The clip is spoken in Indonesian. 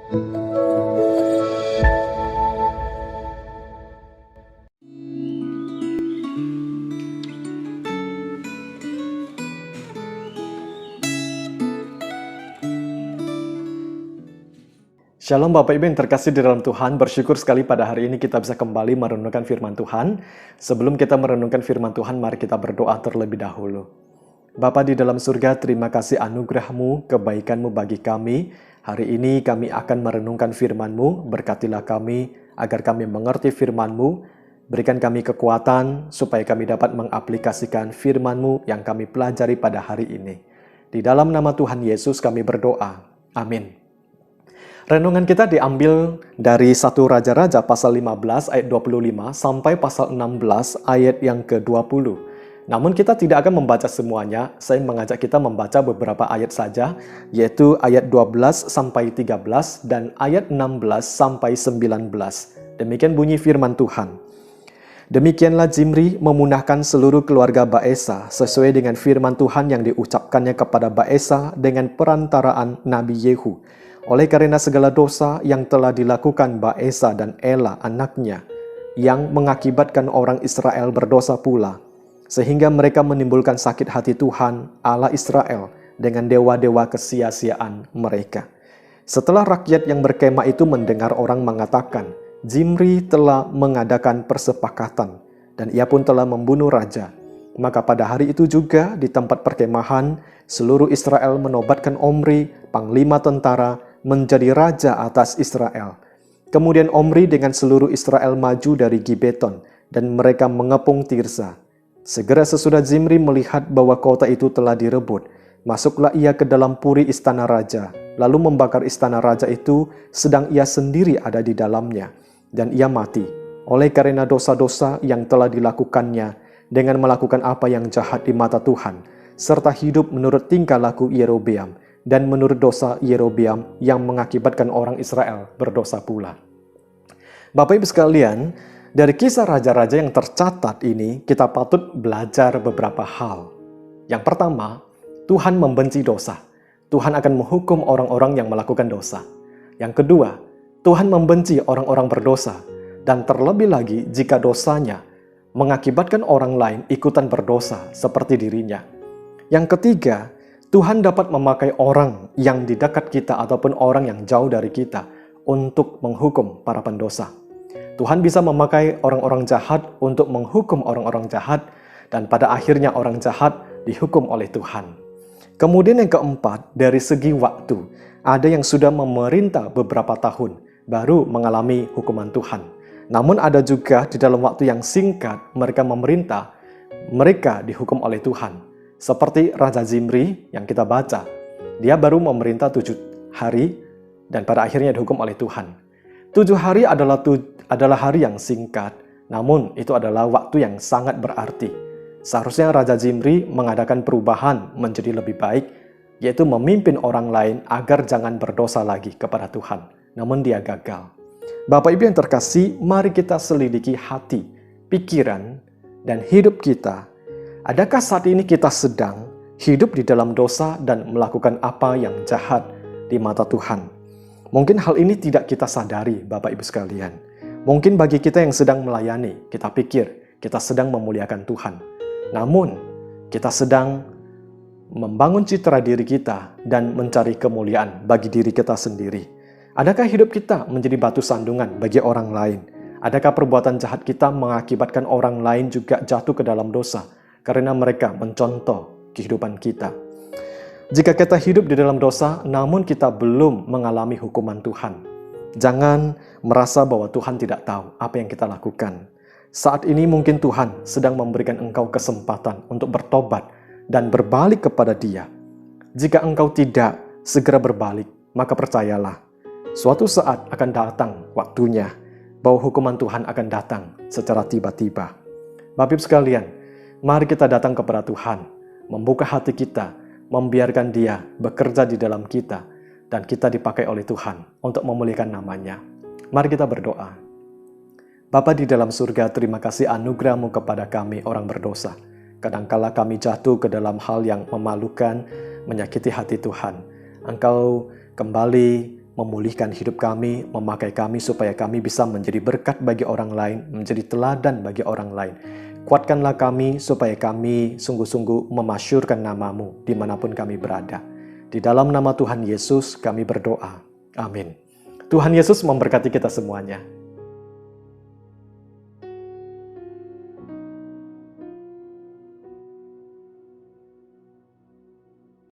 Shalom Bapak Ibu yang terkasih di dalam Tuhan, bersyukur sekali pada hari ini kita bisa kembali merenungkan firman Tuhan. Sebelum kita merenungkan firman Tuhan, mari kita berdoa terlebih dahulu. Bapa di dalam surga, terima kasih anugerah-Mu, kebaikan-Mu bagi kami. Hari ini kami akan merenungkan firman-Mu, berkatilah kami agar kami mengerti firman-Mu, berikan kami kekuatan supaya kami dapat mengaplikasikan firman-Mu yang kami pelajari pada hari ini. Di dalam nama Tuhan Yesus kami berdoa. Amin. Renungan kita diambil dari 1 Raja-Raja pasal 15 ayat 25 sampai pasal 16 ayat yang ke-20. Namun kita tidak akan membaca semuanya, saya mengajak kita membaca beberapa ayat saja, yaitu ayat 12 sampai 13 dan ayat 16 sampai 19. Demikian bunyi firman Tuhan. Demikianlah Zimri memunahkan seluruh keluarga Baesa sesuai dengan firman Tuhan yang diucapkannya kepada Baesa dengan perantaraan Nabi Yehu. Oleh karena segala dosa yang telah dilakukan Baesa dan Ela anaknya, yang mengakibatkan orang Israel berdosa pula, sehingga mereka menimbulkan sakit hati Tuhan, Allah Israel, dengan dewa-dewa kesia-siaan mereka. Setelah rakyat yang berkemah itu mendengar orang mengatakan, Zimri telah mengadakan persepakatan, dan ia pun telah membunuh raja. Maka pada hari itu juga di tempat perkemahan, seluruh Israel menobatkan Omri, panglima tentara, menjadi raja atas Israel. Kemudian Omri dengan seluruh Israel maju dari Gibeton, dan mereka mengepung Tirsa. Segera sesudah Zimri melihat bahwa kota itu telah direbut, masuklah ia ke dalam puri istana raja, lalu membakar istana raja itu, sedang ia sendiri ada di dalamnya, dan ia mati, oleh karena dosa-dosa yang telah dilakukannya, dengan melakukan apa yang jahat di mata Tuhan, serta hidup menurut tingkah laku Yerobeam, dan menurut dosa Yerobeam yang mengakibatkan orang Israel berdosa pula. Bapak Ibu sekalian, dari kisah raja-raja yang tercatat ini, kita patut belajar beberapa hal. Yang pertama, Tuhan membenci dosa. Tuhan akan menghukum orang-orang yang melakukan dosa. Yang kedua, Tuhan membenci orang-orang berdosa. Dan terlebih lagi jika dosanya mengakibatkan orang lain ikutan berdosa seperti dirinya. Yang ketiga, Tuhan dapat memakai orang yang di dekat kita ataupun orang yang jauh dari kita untuk menghukum para pendosa. Tuhan bisa memakai orang-orang jahat untuk menghukum orang-orang jahat, dan pada akhirnya orang jahat dihukum oleh Tuhan. Kemudian yang keempat, dari segi waktu, ada yang sudah memerintah beberapa tahun baru mengalami hukuman Tuhan. Namun ada juga di dalam waktu yang singkat mereka memerintah, mereka dihukum oleh Tuhan. Seperti Raja Zimri yang kita baca, dia baru memerintah 7 hari dan pada akhirnya dihukum oleh Tuhan. 7 hari adalah hari yang singkat, namun itu adalah waktu yang sangat berarti. Seharusnya Raja Zimri mengadakan perubahan menjadi lebih baik, yaitu memimpin orang lain agar jangan berdosa lagi kepada Tuhan. Namun dia gagal. Bapak Ibu yang terkasih, mari kita selidiki hati, pikiran, dan hidup kita. Adakah saat ini kita sedang hidup di dalam dosa dan melakukan apa yang jahat di mata Tuhan? Mungkin hal ini tidak kita sadari, Bapak Ibu sekalian. Mungkin bagi kita yang sedang melayani, kita pikir kita sedang memuliakan Tuhan. Namun, kita sedang membangun citra diri kita dan mencari kemuliaan bagi diri kita sendiri. Adakah hidup kita menjadi batu sandungan bagi orang lain? Adakah perbuatan jahat kita mengakibatkan orang lain juga jatuh ke dalam dosa? Karena mereka mencontoh kehidupan kita. Jika kita hidup di dalam dosa, namun kita belum mengalami hukuman Tuhan, jangan merasa bahwa Tuhan tidak tahu apa yang kita lakukan. Saat ini mungkin Tuhan sedang memberikan engkau kesempatan untuk bertobat dan berbalik kepada Dia. Jika engkau tidak segera berbalik, maka percayalah, suatu saat akan datang waktunya bahwa hukuman Tuhan akan datang secara tiba-tiba. Bapak Ibu sekalian, mari kita datang kepada Tuhan, membuka hati kita, membiarkan Dia bekerja di dalam kita, dan kita dipakai oleh Tuhan untuk memuliakan nama-Nya. Mari kita berdoa. Bapa di dalam surga, terima kasih anugerah-Mu kepada kami orang berdosa. Kadangkala kami jatuh ke dalam hal yang memalukan, menyakiti hati Tuhan. Engkau kembali memulihkan hidup kami, memakai kami supaya kami bisa menjadi berkat bagi orang lain, menjadi teladan bagi orang lain. Kuatkanlah kami supaya kami sungguh-sungguh memasyurkan nama-Mu dimanapun kami berada. Di dalam nama Tuhan Yesus kami berdoa. Amin. Tuhan Yesus memberkati kita semuanya.